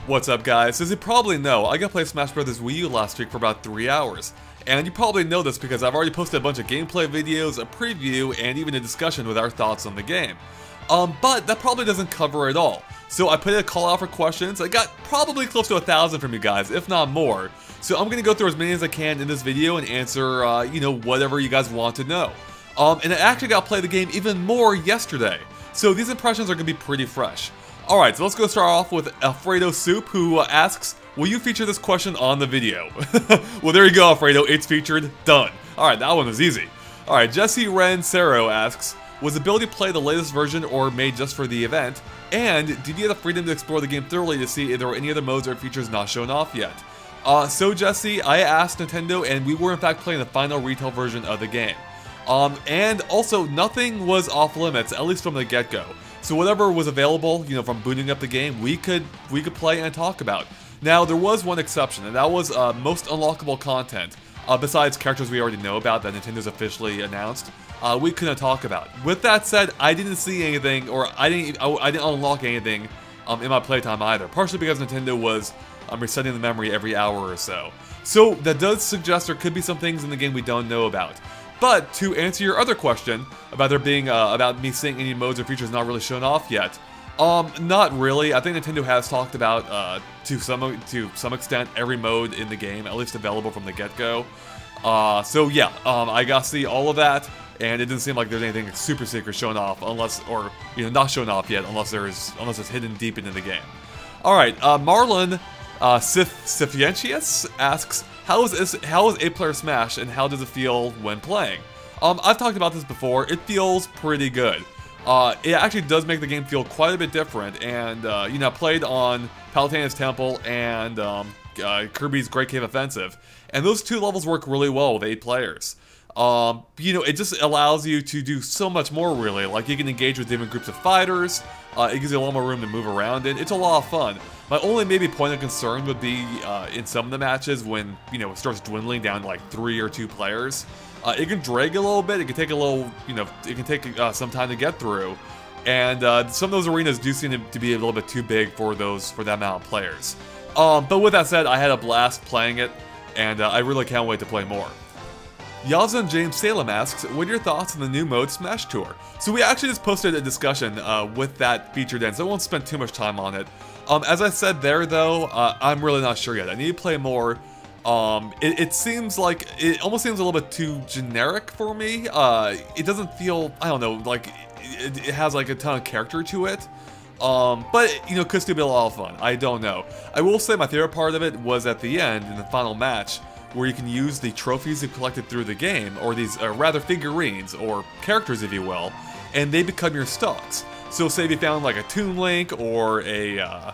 What's up guys? As you probably know, I got to play Smash Bros. Wii U last week for about 3 hours. And you probably know this because I've already posted a bunch of gameplay videos, a preview, and even a discussion with our thoughts on the game. But that probably doesn't cover it all. So I put a call out for questions. I got probably close to 1,000 from you guys, if not more. So I'm going to go through as many as I can in this video and answer, whatever you guys want to know. And I actually got to play the game even more yesterday. So these impressions are going to be pretty fresh. Alright, so let's go start off with Alfredo Soup, who asks, will you feature this question on the video? Well, there you go, Alfredo, it's featured, done. Alright, that one was easy. Alright, Jesse Ren Cero asks, was the ability to play the latest version or made just for the event? And did you have the freedom to explore the game thoroughly to see if there were any other modes or features not shown off yet? So Jesse, I asked Nintendo and we were in fact playing the final retail version of the game. And also, nothing was off limits, at least from the get-go. So whatever was available, from booting up the game, we could play and talk about. Now, there was one exception, and that was most unlockable content. Besides characters we already know about that Nintendo's officially announced, we couldn't talk about. With that said, I didn't see anything, or I didn't unlock anything in my playtime either. Partially because Nintendo was resetting the memory every hour or so. So that does suggest there could be some things in the game we don't know about. But to answer your other question about there being about me seeing any modes or features not really shown off yet, not really. I think Nintendo has talked about to some extent every mode in the game, at least available from the get-go. So yeah, I got to see all of that, and it didn't seem like there's anything super secret shown off, unless not shown off yet, unless it's hidden deep into the game. All right, Marlon Sifientius asks, how is 8-player Smash and how does it feel when playing? I've talked about this before. It feels pretty good. It actually does make the game feel quite a bit different, and I played on Palutena's Temple and Kirby's Great Cave Offensive, and those two levels work really well with 8 players. It just allows you to do so much more, really. Like, you can engage with different groups of fighters, it gives you a lot more room to move around in. It's a lot of fun. My only maybe point of concern would be in some of the matches when, it starts dwindling down to like 3 or 2 players. It can drag a little bit, it can take a little, it can take some time to get through. And some of those arenas do seem to be a little bit too big for that amount of players. But with that said, I had a blast playing it, and I really can't wait to play more. Yazan James Salem asks, what are your thoughts on the new mode Smash Tour? So we actually just posted a discussion with that featured in, so I won't spend too much time on it. As I said there though, I'm really not sure yet. I need to play more. It seems like, it almost seems a little bit too generic for me. It doesn't feel, I don't know, like it has like a ton of character to it. But, could still be a lot of fun. I don't know. I will say my favorite part of it was at the end, in the final match, where you can use the trophies you collected through the game, or these, rather figurines, or characters if you will, and they become your stocks. So say if you found like a Toon Link, or a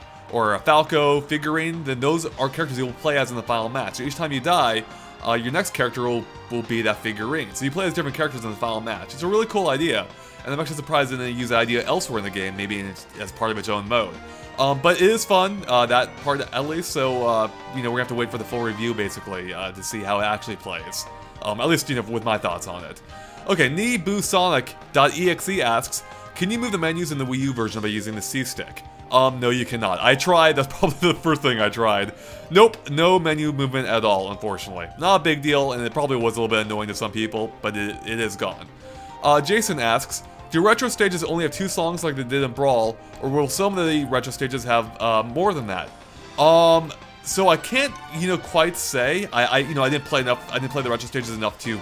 Falco figurine, then those are characters you will play as in the final match. So each time you die, your next character will be that figurine. So you play as different characters in the final match. It's a really cool idea, and I'm actually surprised they didn't use that idea elsewhere in the game, maybe as part of its own mode. But it is fun, that part at least, so, we're gonna have to wait for the full review, basically, to see how it actually plays. At least, with my thoughts on it. Okay, NeeBooSonic.exe asks, can you move the menus in the Wii U version by using the C-Stick? No, you cannot. I tried, that's probably the first thing I tried. Nope, no menu movement at all, unfortunately. Not a big deal, and it probably was a little bit annoying to some people, but it is gone. Jason asks, do retro stages only have 2 songs like they did in Brawl, or will some of the retro stages have more than that? So I can't, quite say. I didn't play enough. I didn't play the retro stages enough to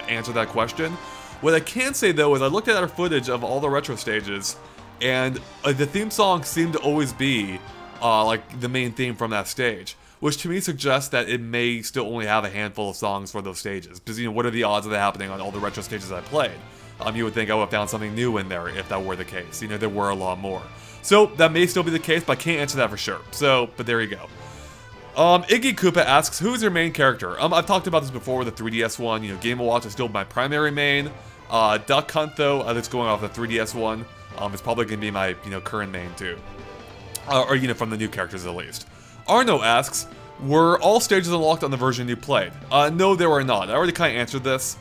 answer that question. What I can say though is I looked at our footage of all the retro stages, and the theme song seemed to always be like the main theme from that stage, which to me suggests that it may still only have a handful of songs for those stages. Because what are the odds of that happening on all the retro stages I played? You would think I would have found something new in there if that were the case. There were a lot more. So, that may still be the case, but I can't answer that for sure. So, but there you go. Iggy Koopa asks, who is your main character? I've talked about this before with the 3DS one. Game & Watch is still my primary main. Duck Hunt, though, that's going off the 3DS one. It's probably going to be my, current main, too. Or, from the new characters, at least. Arno asks, were all stages unlocked on the version you played? No, they were not. I already kind of answered this.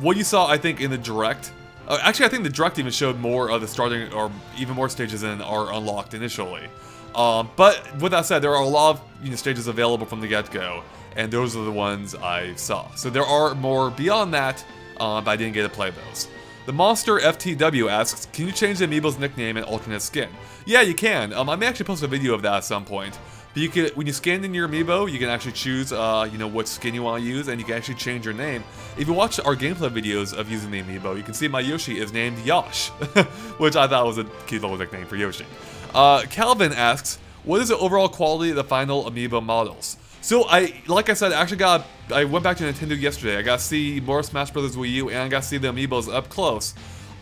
What you saw, I think, in the Direct Actually, I think the direct even showed more of the starting, or even more stages than are unlocked initially. But with that said, there are a lot of stages available from the get-go, and those are the ones I saw. So there are more beyond that, but I didn't get to play those. The Monster FTW asks, can you change the Amiibo's nickname and alternate skin? Yeah, you can. I may actually post a video of that at some point. But you can, when you scan in your Amiibo, you can actually choose, what skin you want to use, and you can actually change your name. If you watch our gameplay videos of using the Amiibo, you can see my Yoshi is named Yosh, which I thought was a cute little nickname for Yoshi. Calvin asks, what is the overall quality of the final Amiibo models? So like I said, I went back to Nintendo yesterday. I got to see more Smash Bros. Wii U, and I got to see the Amiibos up close.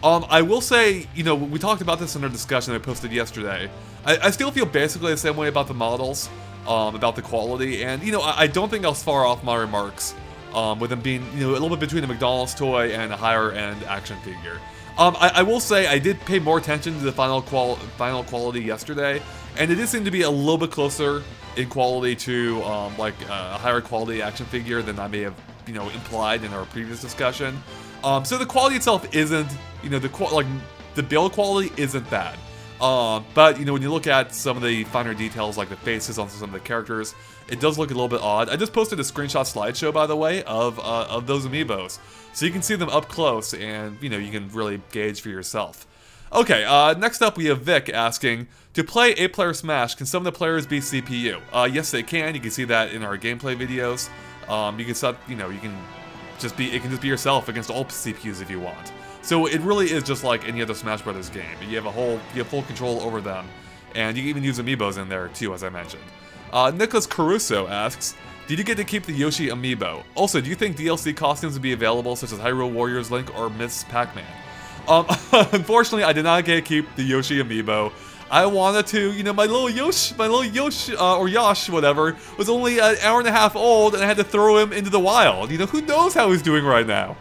I will say, we talked about this in our discussion I posted yesterday. I still feel basically the same way about the models, about the quality, and, I don't think I was far off my remarks, with them being, a little bit between a McDonald's toy and a higher-end action figure. I will say I did pay more attention to the final quality yesterday, and it did seem to be a little bit closer in quality to, a higher quality action figure than I may have, implied in our previous discussion. So the quality itself isn't, the build quality isn't bad. But, when you look at some of the finer details, like the faces on some of the characters, it does look a little bit odd. I just posted a screenshot slideshow, by the way, of those Amiibos. So you can see them up close, and, you can really gauge for yourself. Okay, next up we have Vic asking, to play 8-player Smash, can some of the players be CPU? Yes, they can. You can see that in our gameplay videos. You can set, it can just be yourself against all CPUs if you want. So it really is just like any other Smash Brothers game. You have full control over them, and you can even use Amiibos in there too, as I mentioned. Nicholas Caruso asks, did you get to keep the Yoshi Amiibo? Also, do you think DLC costumes would be available, such as Hyrule Warriors Link or Miss Pac-Man? Unfortunately, I did not get to keep the Yoshi Amiibo. I wanted to, my little Yosh, or Yosh, whatever, was only an hour and a half old, and I had to throw him into the wild. Who knows how he's doing right now?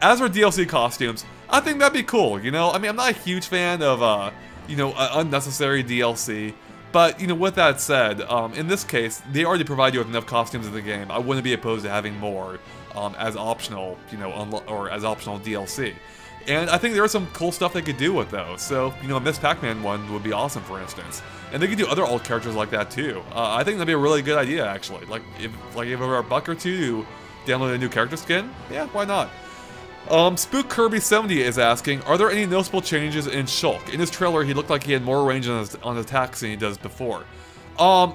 As for DLC costumes, I think that'd be cool, I mean, I'm not a huge fan of, unnecessary DLC, but, with that said, in this case, they already provide you with enough costumes in the game. I wouldn't be opposed to having more, as optional, or as optional DLC. And I think there is some cool stuff they could do with those. So, a Miss Pac-Man one would be awesome, for instance. And they could do other old characters like that, too. I think that'd be a really good idea, actually. If it were a buck or two to download a new character skin, yeah, why not? Spook Kirby 70 is asking, are there any noticeable changes in Shulk? In his trailer, he looked like he had more range on attacks than he does before. I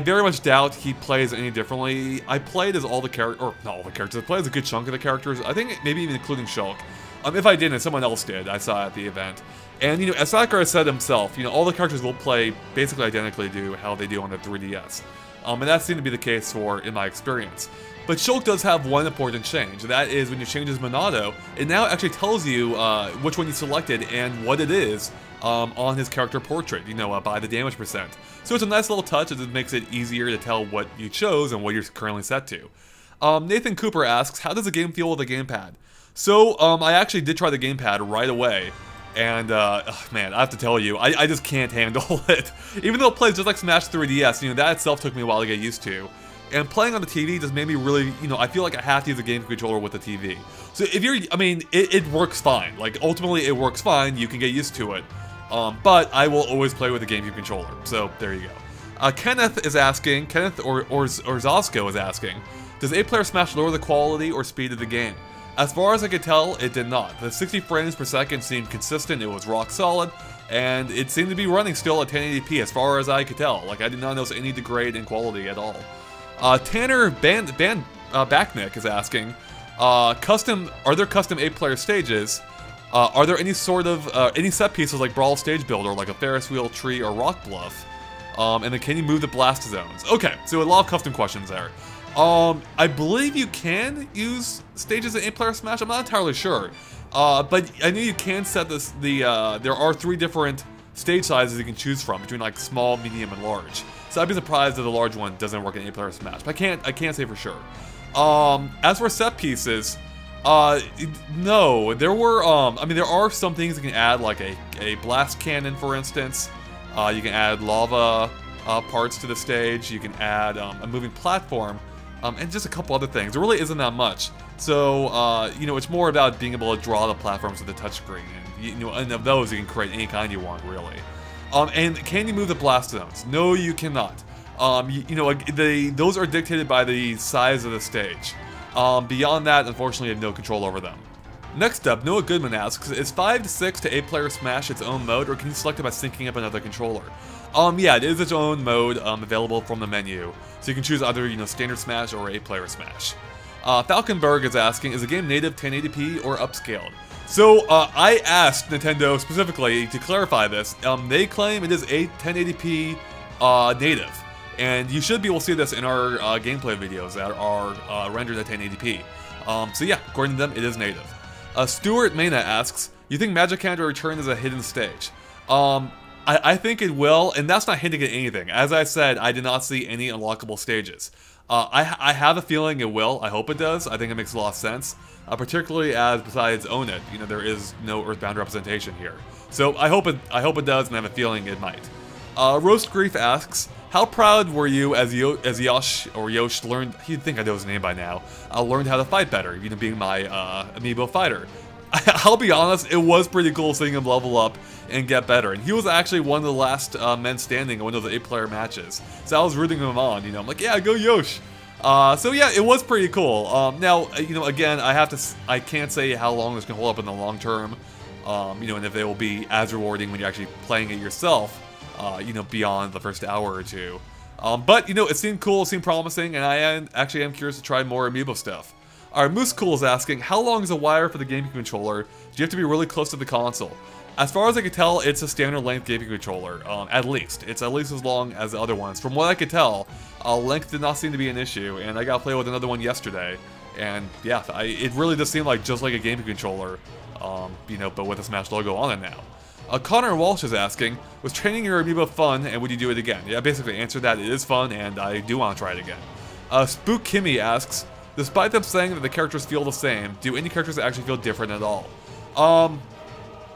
very much doubt he plays any differently. I played as all the characters, or not all the characters, I played as a good chunk of the characters. I think maybe even including Shulk. If I didn't, someone else did. I saw at the event. And, as Sakurai said himself, all the characters will play basically identically to how they do on the 3DS. And that seemed to be the case in my experience. But Shulk does have one important change. That is, when you change his Monado, it now actually tells you which one you selected and what it is on his character portrait, by the damage percent. So it's a nice little touch as it makes it easier to tell what you chose and what you're currently set to. Nathan Cooper asks, how does the game feel with a gamepad? So, I actually did try the gamepad right away. And, man, I have to tell you, I just can't handle it. Even though it plays just like Smash 3DS, that itself took me a while to get used to. And playing on the TV just made me really, I feel like I have to use a game controller with the TV. So if you're, it works fine. Like, ultimately, it works fine. You can get used to it. But I will always play with a GameCube controller. So, there you go. Kenneth or Zosco is asking, does 8-player Smash lower the quality or speed of the game? As far as I could tell, it did not. The 60 frames per second seemed consistent, it was rock solid, and it seemed to be running still at 1080p as far as I could tell. Like, I did not notice any degrade in quality at all. Tanner Backnick is asking, are there custom 8-player stages? Are there any sort of, any set pieces like Brawl Stage Builder, like a Ferris Wheel, Tree, or Rock Bluff? And then can you move the blast zones? Okay, so a lot of custom questions there. I believe you can use stages in 8-player Smash, I'm not entirely sure. But I know you can set this, there are 3 different stage sizes you can choose from, between like small, medium, and large. So I'd be surprised if the large one doesn't work in 8-player Smash, but I can't say for sure. As for set pieces, no, there were, there are some things you can add, like a blast cannon, for instance. You can add lava parts to the stage, you can add a moving platform. and just a couple other things. There really isn't that much. So, you know, it's more about being able to draw the platforms with the touchscreen, and you know, and of those you can create any kind you want, really. And can you move the blast zones? No, you cannot. You know, those are dictated by the size of the stage. Beyond that, unfortunately, you have no control over them. Next up, Noah Goodman asks, is 5 to 6 to 8 player Smash its own mode, or can you select it by syncing up another controller? Yeah, it is its own mode, available from the menu. So you can choose either, you know, standard Smash or 8 player Smash. Falconberg is asking, is the game native 1080p or upscaled? So, I asked Nintendo specifically to clarify this. They claim it is a 1080p native. And you should be able to see this in our gameplay videos that are rendered at 1080p. So yeah, according to them, it is native. Stuart Mena asks, you think Magic Hand will return as a hidden stage? I think it will, and that's not hinting at anything. As I said, I did not see any unlockable stages. I have a feeling it will. I hope it does. I think it makes a lot of sense. Particularly as, besides Own It, you know, there is no Earthbound representation here. So I hope it does, and I have a feeling it might. Roast Grief asks, how proud were you as Yosh learned, you'd think I know his name by now, learned how to fight better, you know, being my Amiibo fighter. I'll be honest, it was pretty cool seeing him level up and get better. And he was actually one of the last men standing in one of the 8-player matches. So I was rooting him on, you know, I'm like, yeah, go Yosh! So yeah, it was pretty cool. Now, you know, again, I can't say how long this can hold up in the long term, you know, and if they will be as rewarding when you're actually playing it yourself. You know, beyond the first hour or two. But, you know, it seemed cool, it seemed promising, and I actually am curious to try more Amiibo stuff. Alright, Moose Cool is asking, how long is a wire for the GameCube controller? Do you have to be really close to the console? As far as I can tell, it's a standard length GameCube controller, at least. It's at least as long as the other ones. From what I could tell, length did not seem to be an issue, and I got to play with another one yesterday. And yeah, it really does seem like just like a GameCube controller, you know, but with a Smash logo on it now. Connor Walsh is asking, was training your Amiibo fun, and would you do it again? Yeah, I basically answered that. It is fun, and I do want to try it again. Spook Kimmy asks, despite them saying that the characters feel the same, do any characters actually feel different at all?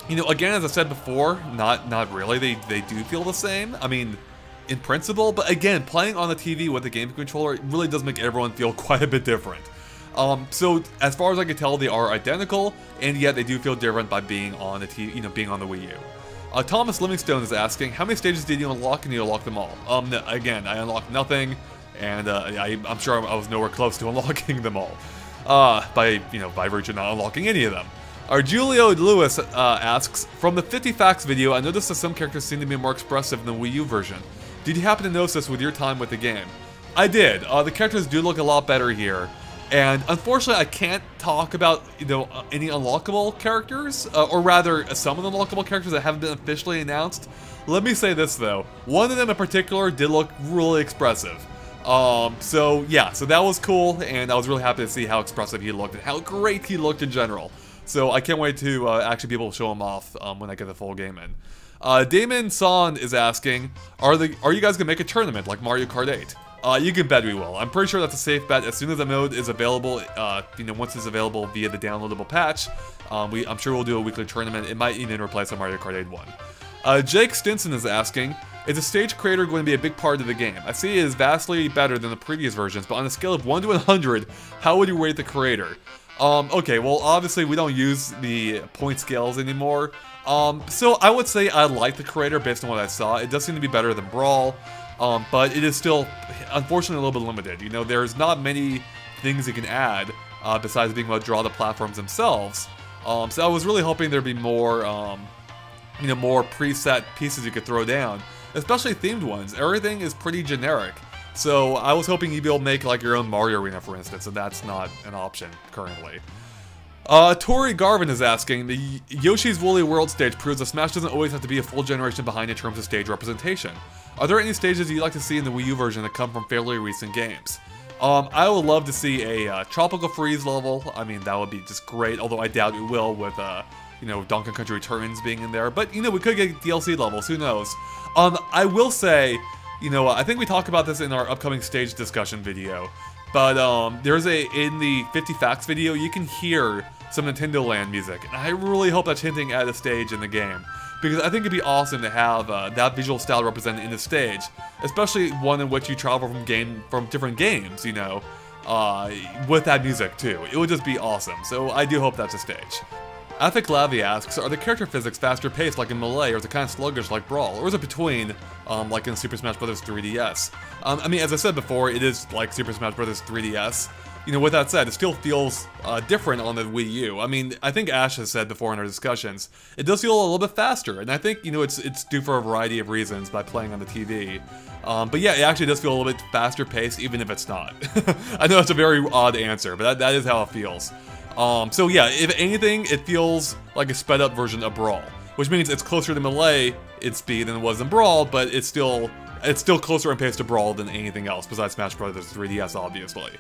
You know, again, as I said before, not really. They do feel the same. I mean, in principle, but again, playing on the TV with the GameCube controller, it really does make everyone feel quite a bit different. So as far as I can tell, they are identical, and yet they do feel different by being on the TV, you know, being on the Wii U. Thomas Livingstone is asking, how many stages did you unlock, and you unlock them all? No, again, I unlocked nothing, and I'm sure I was nowhere close to unlocking them all, by virtue of not unlocking any of them. Julio Lewis asks, from the 50 Facts video, I noticed that some characters seem to be more expressive than the Wii U version. Did you happen to notice this with your time with the game? I did. The characters do look a lot better here. And unfortunately, I can't talk about, you know, any unlockable characters, or rather, some of the unlockable characters that haven't been officially announced. Let me say this, though. One of them in particular did look really expressive. So yeah, so that was cool, and I was really happy to see how expressive he looked and how great he looked in general. So I can't wait to actually be able to show him off when I get the full game in. Damon Sond is asking, are you guys gonna make a tournament like Mario Kart 8? You can bet we will. I'm pretty sure that's a safe bet. As soon as the mode is available, you know, once it's available via the downloadable patch, I'm sure we'll do a weekly tournament. It might even replace the Mario Kart 8 one. Jake Stinson is asking, is the stage creator going to be a big part of the game? I see it is vastly better than the previous versions, but on a scale of 1 to 100, how would you rate the creator? Okay, well, obviously we don't use the point scales anymore. So I would say I like the creator based on what I saw. It does seem to be better than Brawl. But it is still, unfortunately, a little bit limited. You know, there's not many things you can add besides being able to draw the platforms themselves. So I was really hoping there'd be more, you know, more preset pieces you could throw down, especially themed ones. Everything is pretty generic. So I was hoping you'd be able to make like your own Mario Arena, for instance, and that's not an option currently. Tori Garvin is asking, the Yoshi's Woolly World stage proves that Smash doesn't always have to be a full generation behind in terms of stage representation. Are there any stages you'd like to see in the Wii U version that come from fairly recent games? I would love to see a Tropical Freeze level. I mean, that would be just great, although I doubt it will with, you know, Donkey Kong Country Returns being in there. But, you know, we could get DLC levels, who knows? I will say, you know, I think we talked about this in our upcoming stage discussion video, but there's in the 50 Facts video, you can hear some Nintendo Land music, and I really hope that's hinting at a stage in the game, because I think it'd be awesome to have that visual style represented in the stage, especially one in which you travel from different games, you know. with that music too. It would just be awesome. So I do hope that's a stage. Afik Lavi asks, are the character physics faster paced like in Melee, or is it kind of sluggish like Brawl, or is it between, like in Super Smash Bros. 3DS? I mean, as I said before, it is like Super Smash Bros. 3DS. You know, with that said, it still feels different on the Wii U. I mean, I think Ash has said before in our discussions, it does feel a little bit faster, and I think, you know, it's due for a variety of reasons by playing on the TV. But yeah, it actually does feel a little bit faster paced, even if it's not. I know that's a very odd answer, but that is how it feels. So yeah, if anything, it feels like a sped up version of Brawl, which means it's closer to Melee in speed than it was in Brawl, but it's still closer in pace to Brawl than anything else besides Smash Bros. 3DS, obviously.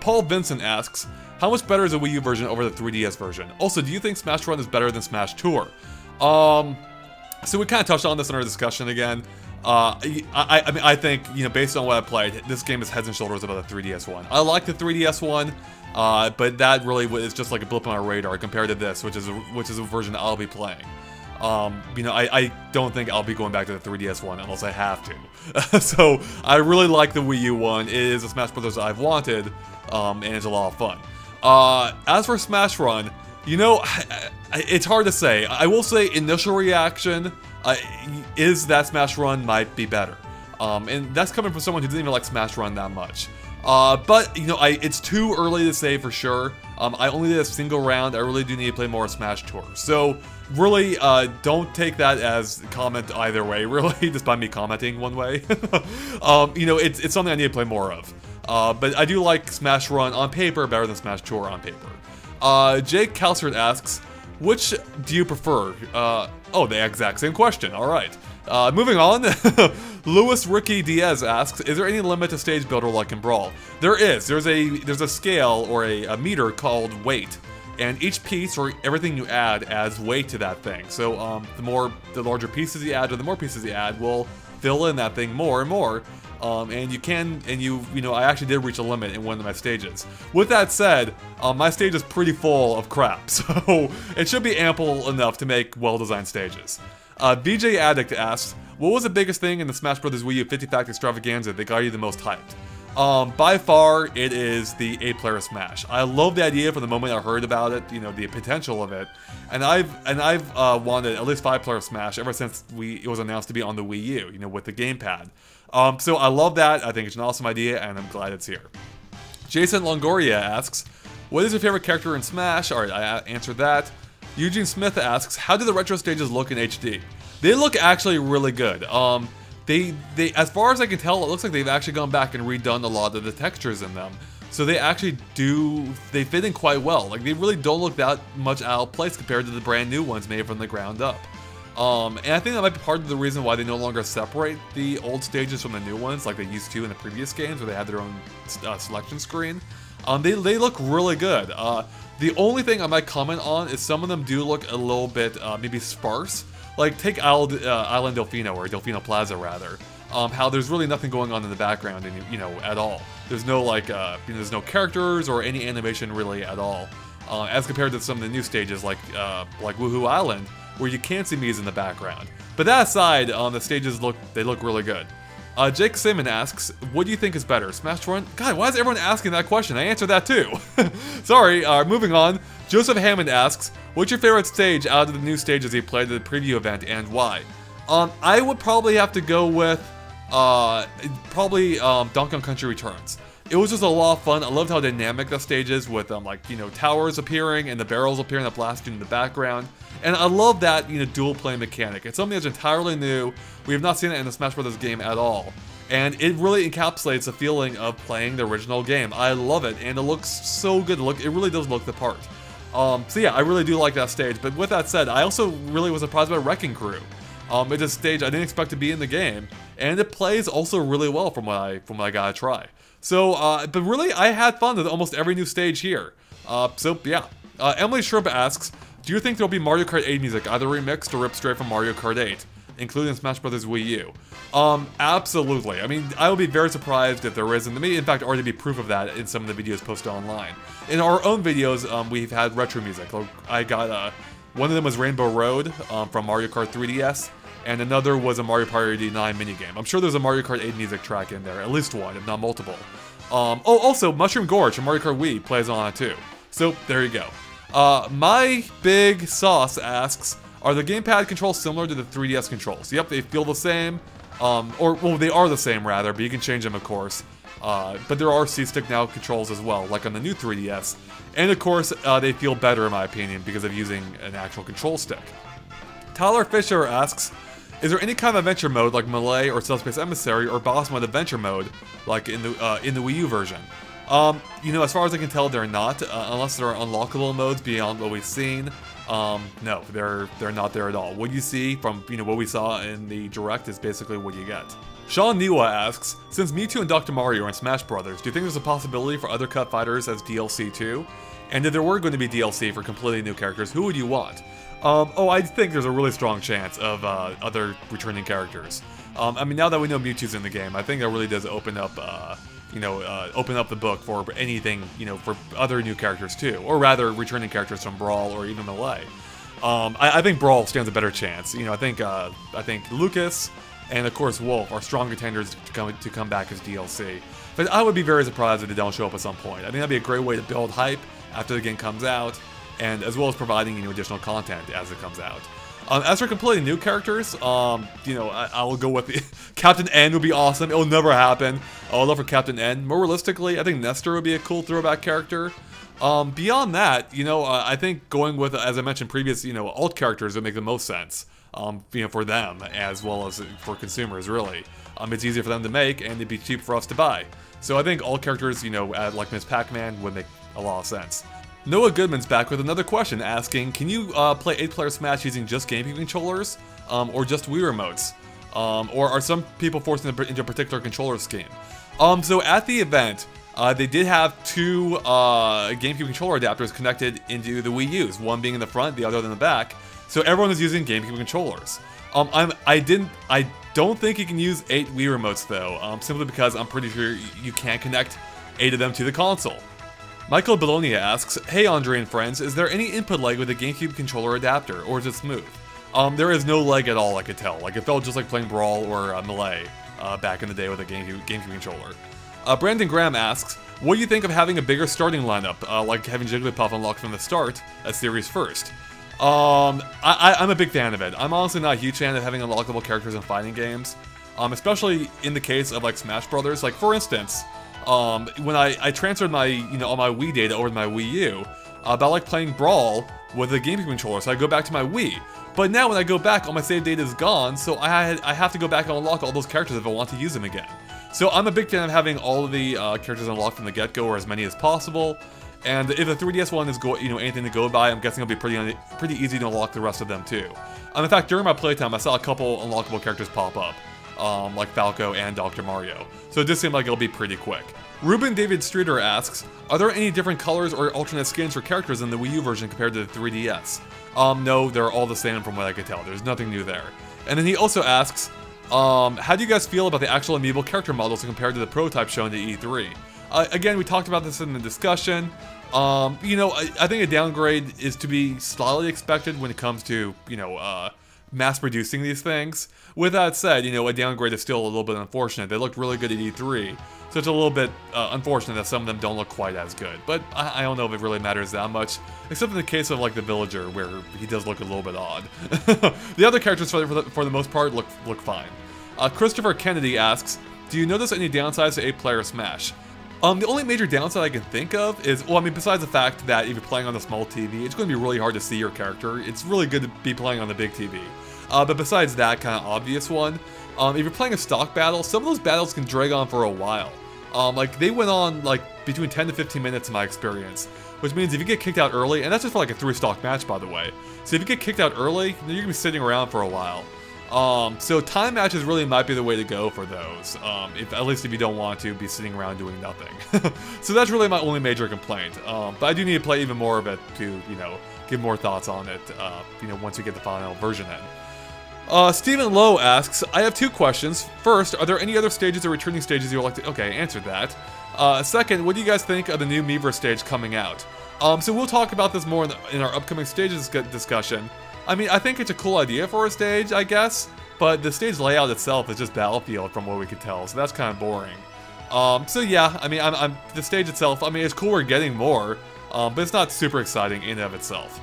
Paul Vincent asks, how much better is the Wii U version over the 3DS version? Also, do you think Smash Run is better than Smash Tour? So we kind of touched on this in our discussion again. I mean, I think, you know, based on what I played, this game is heads and shoulders above the 3DS one. I like the 3DS one, but that really is just like a blip on my radar compared to this, which is a version I'll be playing. You know, I don't think I'll be going back to the 3DS one unless I have to. So I really like the Wii U one. It is a Smash Bros. I've wanted, and it's a lot of fun. As for Smash Run, you know, it's hard to say. I will say initial reaction is that Smash Run might be better. And that's coming from someone who didn't even like Smash Run that much. But, you know, it's too early to say for sure. I only did a single round. I really do need to play more Smash Tour. So, really, don't take that as a comment either way, really, just by me commenting one way. You know, it's something I need to play more of. But I do like Smash Run on paper better than Smash Tour on paper. Jake Calcert asks, which do you prefer? Oh, the exact same question, alright. Moving on, Louis Ricky Diaz asks, is there any limit to stage builder like in Brawl? There is. There's a scale or a meter called weight, and each piece or everything you add adds weight to that thing. So the larger pieces you add or the more pieces you add will fill in that thing more and more. And you know, I actually did reach a limit in one of my stages. With that said, my stage is pretty full of crap, so it should be ample enough to make well-designed stages. VJ Addict asks, what was the biggest thing in the Smash Bros. Wii U 50-fact extravaganza that got you the most hyped? By far, it is the 8-player Smash. I love the idea from the moment I heard about it, you know, the potential of it, and I've wanted at least 5-player Smash ever since it was announced to be on the Wii U, you know, with the gamepad. So I love that. I think it's an awesome idea, and I'm glad it's here. Jason Longoria asks, what is your favorite character in Smash? Alright, I answered that. Eugene Smith asks, how do the retro stages look in HD? They look actually really good. They as far as I can tell, it looks like they've actually gone back and redone a lot of the textures in them. So they actually they fit in quite well. Like, they really don't look that much out of place compared to the brand new ones made from the ground up. And I think that might be part of the reason why they no longer separate the old stages from the new ones like they used to in the previous games where they had their own selection screen. They look really good. The only thing I might comment on is some of them do look a little bit maybe sparse. Like, take Island Delfino, or Delfino Plaza rather. How there's really nothing going on in the background, and you know, at all. There's no like, you know, there's no characters or any animation really at all. As compared to some of the new stages like Woohoo Island, where you can see Mii's in the background. But that aside, the stages look really good. Jake Simon asks, what do you think is better, Smash Run? God, why is everyone asking that question? I answered that too. Sorry, moving on. Joseph Hammond asks, what's your favorite stage out of the new stages you played at the preview event, and why? I would probably have to go with, Donkey Kong Country Returns. It was just a lot of fun. I loved how dynamic the stage is with, like, you know, towers appearing and the barrels appearing that blast you in the background. And I love that, you know, dual play mechanic. It's something that's entirely new. We have not seen it in the Smash Bros. Game at all. And it really encapsulates the feeling of playing the original game. I love it, and it looks so good. It really does look the part. So yeah, I really do like that stage. But with that said, I also really was surprised by Wrecking Crew. It's a stage I didn't expect to be in the game, and it plays also really well from what I got to try. So, but really, I had fun with almost every new stage here. So yeah. Emily Shrimp asks, do you think there'll be Mario Kart 8 music, either remixed or ripped straight from Mario Kart 8, including Smash Bros. Wii U? Absolutely. I mean, I would be very surprised if there isn't. There may, in fact, already be proof of that in some of the videos posted online. In our own videos, we've had retro music. I got, one of them was Rainbow Road from Mario Kart 3DS, and another was a Mario Party 9 minigame. I'm sure there's a Mario Kart 8 music track in there, at least one, if not multiple. Oh, also, Mushroom Gorge from Mario Kart Wii plays on it too. So, there you go. My Big Sauce asks, are the gamepad controls similar to the 3DS controls? Yep, they feel the same. Well, they are the same rather, but you can change them, of course. But there are C-Stick Now controls as well, like on the new 3DS. And of course, they feel better in my opinion because of using an actual control stick. Tyler Fisher asks, is there any kind of adventure mode like Melee or Subspace Emissary or boss mode adventure mode like in the Wii U version? You know, as far as I can tell, they're not, unless there are unlockable modes beyond what we've seen. No, they're not there at all. What you see from, you know, what we saw in the Direct is basically what you get. Sean Niwa asks, since Mewtwo and Dr. Mario are in Smash Brothers, do you think there's a possibility for other cut fighters as DLC too? And if there were going to be DLC for completely new characters, who would you want? Oh, I think there's a really strong chance of other returning characters. I mean, now that we know Mewtwo's in the game, I think that really does open up, open up the book for anything, you know, for other new characters too, or rather, returning characters from Brawl or even Melee. I think Brawl stands a better chance. You know, I think Lucas and of course Wolf are strong contenders to come back as DLC. But I would be very surprised if they don't show up at some point. I think that'd be a great way to build hype after the game comes out, and as well as providing, you know, additional content as it comes out. As for completely new characters, you know, I will go with the Captain N would be awesome. It'll never happen. I would love for Captain N. More realistically, I think Nestor would be a cool throwback character. Beyond that, you know, I think going with, as I mentioned previous, you know, alt characters would make the most sense. You know, for them as well as for consumers, really. It's easier for them to make, and it'd be cheap for us to buy. So I think all characters, you know, like Ms. Pac-Man would make a lot of sense. Noah Goodman's back with another question asking, can you play 8-player Smash using just GameCube controllers, or just Wii remotes? Or are some people forced into a particular controller scheme? So at the event, they did have two GameCube controller adapters connected into the Wii U's, one being in the front, the other in the back. So everyone is using GameCube controllers. I don't think you can use 8 Wii remotes though, simply because I'm pretty sure you can't connect 8 of them to the console. Michael Bologna asks, hey Andre and friends, is there any input lag with the GameCube controller adapter, or is it smooth? There is no lag at all, I could tell. Like, it felt just like playing Brawl or Melee back in the day with a GameCube controller. Brandon Graham asks, what do you think of having a bigger starting lineup, like having Jigglypuff unlocked from the start as series first? I'm a big fan of it. I'm honestly not a huge fan of having unlockable characters in fighting games, especially in the case of like Smash Brothers. Like, for instance, when I transferred my, you know, all my Wii data over to my Wii U, I like playing Brawl with a GameCube controller, so I go back to my Wii. But now when I go back, all my save data is gone, so I have to go back and unlock all those characters if I want to use them again. So I'm a big fan of having all of the characters unlocked from the get-go, or as many as possible. And if the 3DS one is anything to go by, I'm guessing it'll be pretty easy to unlock the rest of them too. In fact, during my playtime, I saw a couple unlockable characters pop up, like Falco and Dr. Mario. So it just seemed like it'll be pretty quick. Ruben David Streeter asks, are there any different colors or alternate skins for characters in the Wii U version compared to the 3DS? No, they're all the same from what I could tell. There's nothing new there. And then he also asks, how do you guys feel about the actual Amiibo character models compared to the prototype shown at E3? Again, we talked about this in the discussion. You know, I think a downgrade is to be slightly expected when it comes to, you know, mass producing these things. With that said, you know, a downgrade is still a little bit unfortunate. They looked really good at E3, so it's a little bit unfortunate that some of them don't look quite as good. But I don't know if it really matters that much, except in the case of like the Villager, where he does look a little bit odd. The other characters, for the most part, look fine. Christopher Kennedy asks, do you notice any downsides to 8-player Smash? The only major downside I can think of is, well, I mean, besides the fact that if you're playing on a small TV, it's going to be really hard to see your character. It's really good to be playing on the big TV. But besides that kind of obvious one, if you're playing a stock battle, some of those battles can drag on for a while. Like, they went on, like, between 10 to 15 minutes in my experience, which means if you get kicked out early, and that's just for like a 3-stock match, by the way. So if you get kicked out early, you're going to be sitting around for a while. So time matches really might be the way to go for those, at least if you don't want to be sitting around doing nothing. So that's really my only major complaint, but I do need to play even more of it to, you know, give more thoughts on it, you know, once we get the final version in. Stephen Lowe asks, I have 2 questions. First, are there any other stages or returning stages you would like to... Okay, answered that. Second, what do you guys think of the new Miiverse stage coming out? So we'll talk about this more in our upcoming stages discussion. I mean, I think it's a cool idea for a stage, I guess, but the stage layout itself is just Battlefield from what we could tell, so that's kind of boring. So yeah, I mean, the stage itself, I mean, it's cool we're getting more, but it's not super exciting in and of itself.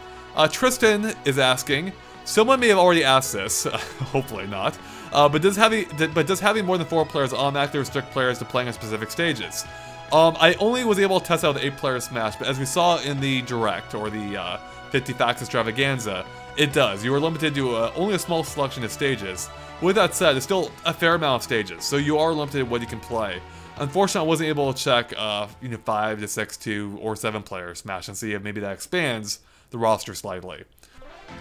Tristan is asking, someone may have already asked this, hopefully not, but does having more than 4 players automatically restrict players to playing on specific stages? I only was able to test out the 8-player Smash, but as we saw in the Direct, or the 50 Facts Extravaganza, it does. You are limited to only a small selection of stages. With that said, it's still a fair amount of stages, so you are limited in what you can play. Unfortunately, I wasn't able to check, 5 to 6 to or 7-player Smash and see if maybe that expands the roster slightly.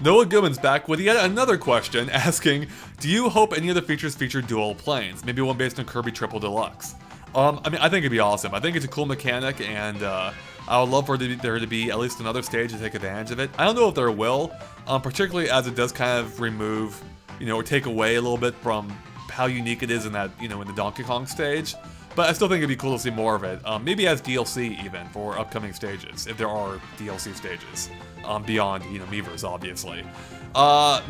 Noah Goodman's back with yet another question asking, do you hope any of the features feature dual planes? Maybe one based on Kirby Triple Deluxe. I mean, I think it'd be awesome. I think it's a cool mechanic, and I would love for there to be at least another stage to take advantage of it. I don't know if there will, particularly as it does kind of remove, or take away a little bit from how unique it is in that, in the Donkey Kong stage. But I still think it'd be cool to see more of it. Maybe as DLC even for upcoming stages, if there are DLC stages beyond, Miiverse, obviously.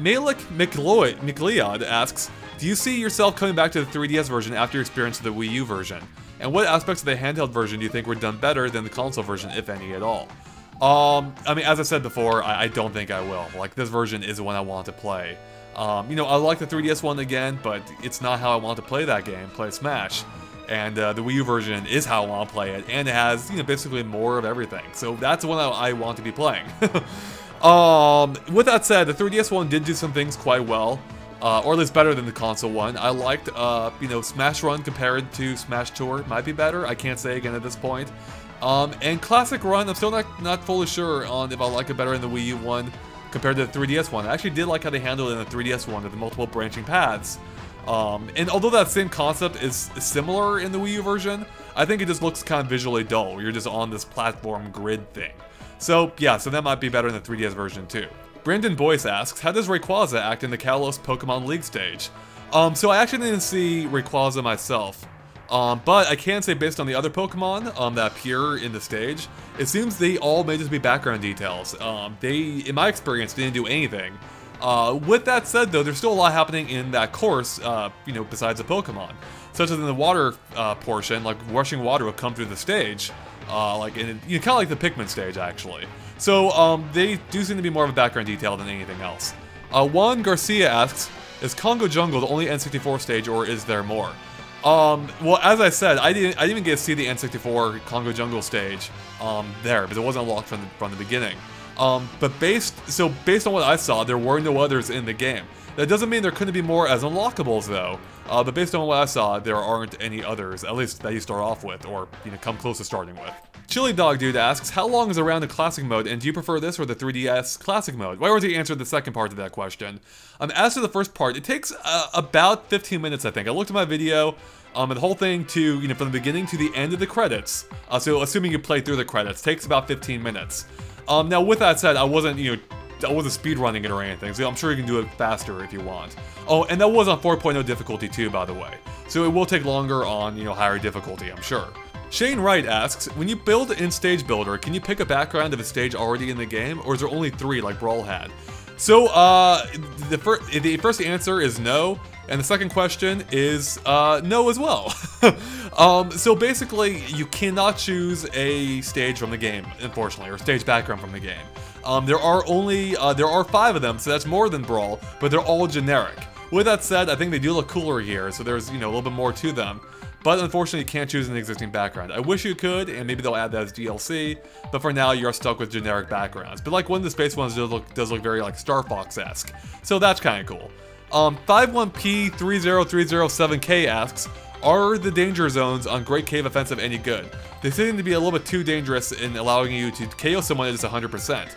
Malik McLeod asks, do you see yourself coming back to the 3DS version after your experience with the Wii U version? And what aspects of the handheld version do you think were done better than the console version, if any at all? I mean, as I said before, I don't think I will. Like, this version is the one I want to play. I like the 3DS one again, but it's not how I want to play that game, play Smash. And the Wii U version is how I want to play it, and it has, basically more of everything. So that's the one I want to be playing. With that said, the 3DS one did do some things quite well, or at least better than the console one. I liked, Smash Run compared to Smash Tour might be better. I can't say again at this point. And Classic Run, I'm still not fully sure on if I like it better in the Wii U one compared to the 3DS one. I actually did like how they handled it in the 3DS one with the multiple branching paths. And although that same concept is similar in the Wii U version, I think it just looks kind of visually dull. You're just on this platform grid thing. So yeah, so that might be better in the 3DS version too. Brandon Boyce asks, how does Rayquaza act in the Kalos Pokemon League stage? So I actually didn't see Rayquaza myself. But I can say based on the other Pokemon that appear in the stage, it seems they all may just be background details. They, in my experience, didn't do anything. With that said, though, there's still a lot happening in that course, besides the Pokemon. Such as in the water portion, like rushing water will come through the stage, kind of like the Pikmin stage, actually. So, they do seem to be more of a background detail than anything else. Juan Garcia asks, is Congo Jungle the only N64 stage, or is there more? Well, as I said, I didn't even get to see the N64 Congo Jungle stage, there, because it wasn't unlocked from the beginning. But based on what I saw, there were no others in the game. That doesn't mean there couldn't be more as unlockables, though. But based on what I saw, there aren't any others, at least that you start off with, or, come close to starting with. Chili Dog Dude asks, how long is around the classic mode, and do you prefer this or the 3DS classic mode? Why would you answer the second part of that question? As to the first part, it takes about 15 minutes, I think. I looked at my video, and the whole thing to, from the beginning to the end of the credits, so assuming you play through the credits, takes about 15 minutes. Now, with that said, I wasn't speedrunning it or anything, so I'm sure you can do it faster if you want. Oh, and that was on 4.0 difficulty too, by the way. So it will take longer on, higher difficulty, I'm sure. Shane Wright asks, when you build in Stage Builder, can you pick a background of a stage already in the game, or is there only 3 like Brawl had? So, the first answer is no, and the second question is no as well. So basically, you cannot choose a stage from the game, unfortunately, or stage background from the game. There are 5 of them, so that's more than Brawl, but they're all generic. With that said, I think they do look cooler here, so there's, a little bit more to them. But unfortunately, you can't choose an existing background. I wish you could, and maybe they'll add that as DLC, but for now, you're stuck with generic backgrounds. But like one of the space ones does look very like Star Fox-esque, so that's kind of cool. 51P30307K asks, are the danger zones on Great Cave Offensive any good? They seem to be a little bit too dangerous in allowing you to KO someone at just 100%.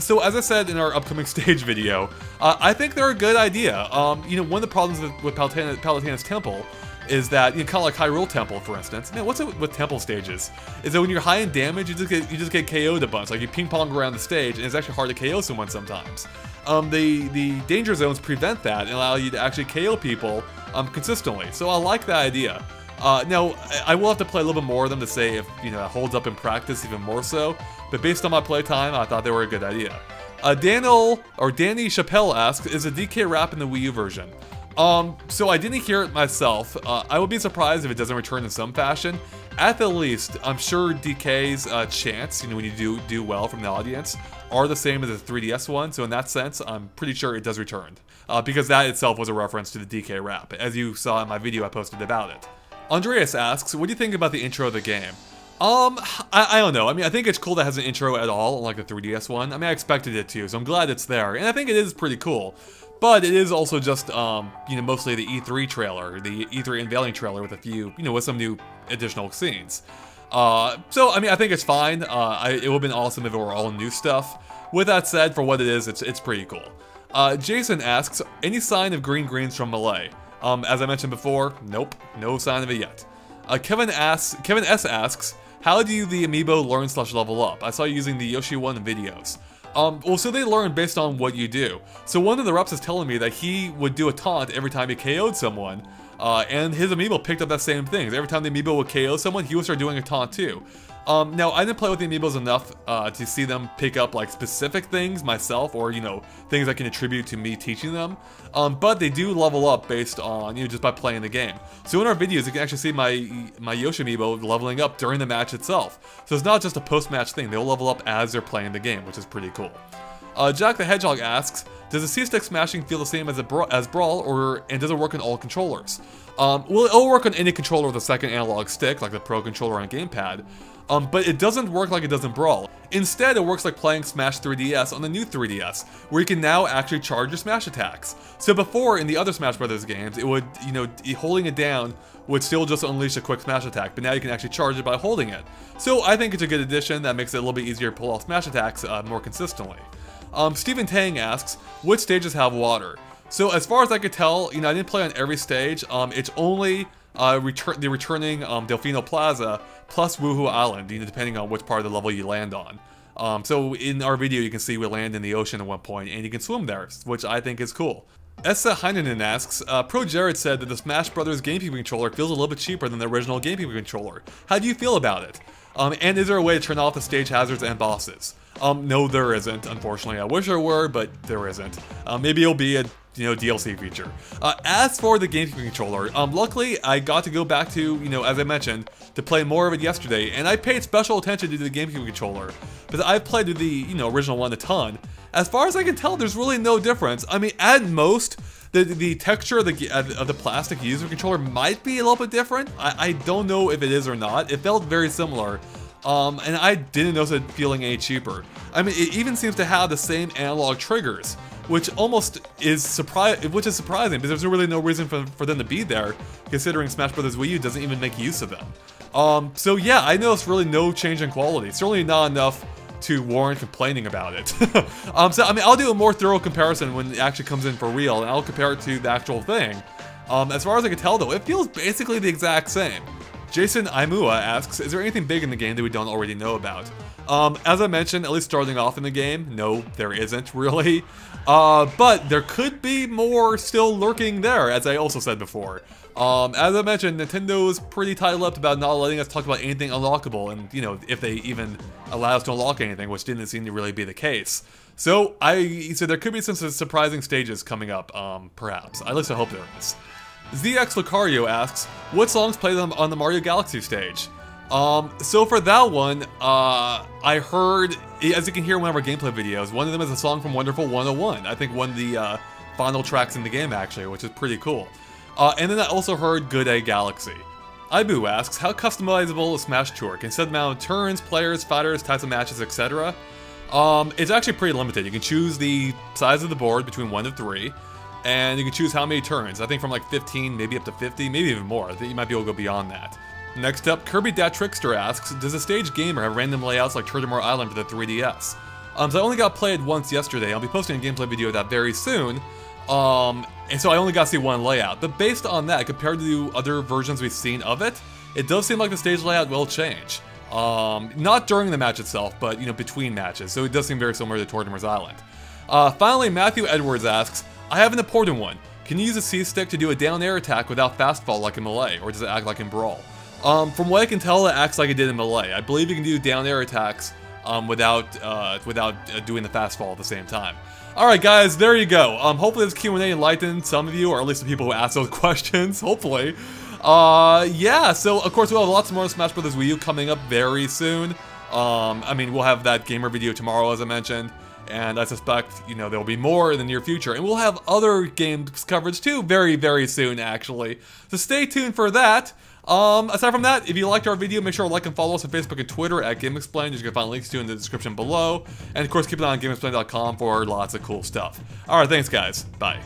So as I said in our upcoming stage video, I think they're a good idea. One of the problems with Palutena's Temple is that, kind of like Hyrule Temple, for instance. Man, what's it with temple stages? Is that when you're high in damage, you just get KO'd a bunch. Like, you ping pong around the stage, and it's actually hard to KO someone sometimes. The danger zones prevent that and allow you to actually KO people consistently. So I like that idea. Now, I will have to play a little bit more of them to say if, it holds up in practice even more so. But based on my playtime, I thought they were a good idea. Danny Chappelle asks, is a DK rap in the Wii U version? So I didn't hear it myself. I would be surprised if it doesn't return in some fashion. At the least, I'm sure DK's chants, when you do well from the audience, are the same as the 3DS one, so in that sense, I'm pretty sure it does return. Because that itself was a reference to the DK rap, as you saw in my video I posted about it. Andreas asks, what do you think about the intro of the game? I don't know. I mean, I think it's cool that it has an intro at all, like the 3DS one. I mean, I expected it to, so I'm glad it's there, and I think it is pretty cool. But it is also just, mostly the E3 trailer, the E3 unveiling trailer with a few, with some new additional scenes. So, I mean, I think it's fine. It would have been awesome if it were all new stuff. With that said, for what it is, it's pretty cool. Jason asks, any sign of green greens from Melee? As I mentioned before, nope, no sign of it yet. Kevin S asks, how do the Amiibo learn/level up? I saw you using the Yoshi one in videos. Well, so they learn based on what you do. So one of the reps is telling me that he would do a taunt every time he KO'd someone, and his Amiibo picked up that same thing. Every time the Amiibo would KO someone, he would start doing a taunt too. Now, I didn't play with the Amiibos enough to see them pick up like specific things myself, or things I can attribute to me teaching them. But they do level up based on just by playing the game. So in our videos, you can actually see my Yoshi Amiibo leveling up during the match itself. So it's not just a post-match thing; they'll level up as they're playing the game, which is pretty cool. Jack the Hedgehog asks, does the C-stick smashing feel the same as Brawl, and does it work on all controllers? Well, it'll work on any controller with a second analog stick, like the Pro controller on a gamepad. But it doesn't work like it does in Brawl. Instead, it works like playing Smash 3DS on the new 3DS, where you can now actually charge your Smash attacks. So before, in the other Smash Brothers games, it would, holding it down would still just unleash a quick Smash attack, but now you can actually charge it by holding it. So I think it's a good addition that makes it a little bit easier to pull off Smash attacks more consistently. Stephen Tang asks, which stages have water? So as far as I could tell, I didn't play on every stage. It's only the returning Delfino Plaza plus Woohoo Island, depending on which part of the level you land on. So in our video, you can see we land in the ocean at one point, and you can swim there, which I think is cool. Essa Heinonen asks, Pro Jared said that the Smash Brothers GameCube controller feels a little bit cheaper than the original GameCube controller. How do you feel about it? And is there a way to turn off the stage hazards and bosses? No, there isn't, unfortunately. I wish there were, but there isn't. Maybe it'll be a DLC feature. As for the GameCube controller, luckily I got to go back to, as I mentioned, to play more of it yesterday, and I paid special attention to the GameCube controller, because I've played with the, original one a ton. As far as I can tell, there's really no difference. I mean, at most, the texture of the plastic user controller might be a little bit different. I don't know if it is or not. It felt very similar. And I didn't notice it feeling any cheaper. I mean, it even seems to have the same analog triggers, which is surprising because there's really no reason for them to be there, considering Smash Bros. Wii U doesn't even make use of them. So yeah, I noticed really no change in quality. Certainly not enough to warrant complaining about it. So I mean, I'll do a more thorough comparison when it actually comes in for real, and I'll compare it to the actual thing. As far as I can tell though, it feels basically the exact same. Jason Aimua asks, is there anything big in the game that we don't already know about? As I mentioned, at least starting off in the game, no, there isn't really. But there could be more still lurking there, as I also said before. As I mentioned, Nintendo's pretty tight-lipped about not letting us talk about anything unlockable, and, if they even allow us to unlock anything, which didn't seem to really be the case. So there could be some surprising stages coming up, perhaps. At least I hope there is. ZX Lucario asks, what songs play them on the Mario Galaxy stage? So for that one, I heard, as you can hear in one of our gameplay videos, one of them is a song from Wonderful 101. I think one of the final tracks in the game, actually, which is pretty cool. And then I also heard Good Day Galaxy. Ibu asks, how customizable is Smash Tour? Can set amount of turns, players, fighters, types of matches, etc.? It's actually pretty limited. You can choose the size of the board between 1 to 3. And you can choose how many turns. I think from like 15, maybe up to 50, maybe even more. I think you might be able to go beyond that. Next up, Kirby Dat Trickster asks, does a stage gamer have random layouts like Turdomore Island for the 3DS? So I only got played once yesterday. I'll be posting a gameplay video of that very soon. And so I only got to see one layout. But based on that, compared to other versions we've seen of it, it does seem like the stage layout will change. Not during the match itself, but between matches. So it does seem very similar to Turdomore's Island. Finally, Matthew Edwards asks, I have an important one. Can you use a C-stick to do a down air attack without fast fall like in Melee, or does it act like in Brawl? From what I can tell, it acts like it did in Melee. I believe you can do down air attacks without doing the fast fall at the same time. Alright guys, there you go. Hopefully this Q&A enlightened some of you, or at least the people who asked those questions, hopefully. Yeah, so of course we'll have lots more Smash Bros. Wii U coming up very soon. I mean, we'll have that gamer video tomorrow, as I mentioned, and I suspect, you know, there'll be more in the near future. And we'll have other games coverage too very, very soon, actually. So stay tuned for that. Aside from that, if you liked our video, make sure to like and follow us on Facebook and Twitter at GameXplain, which you can find links to in the description below. And of course, keep an eye on GameXplain.com for lots of cool stuff. Alright, thanks guys. Bye.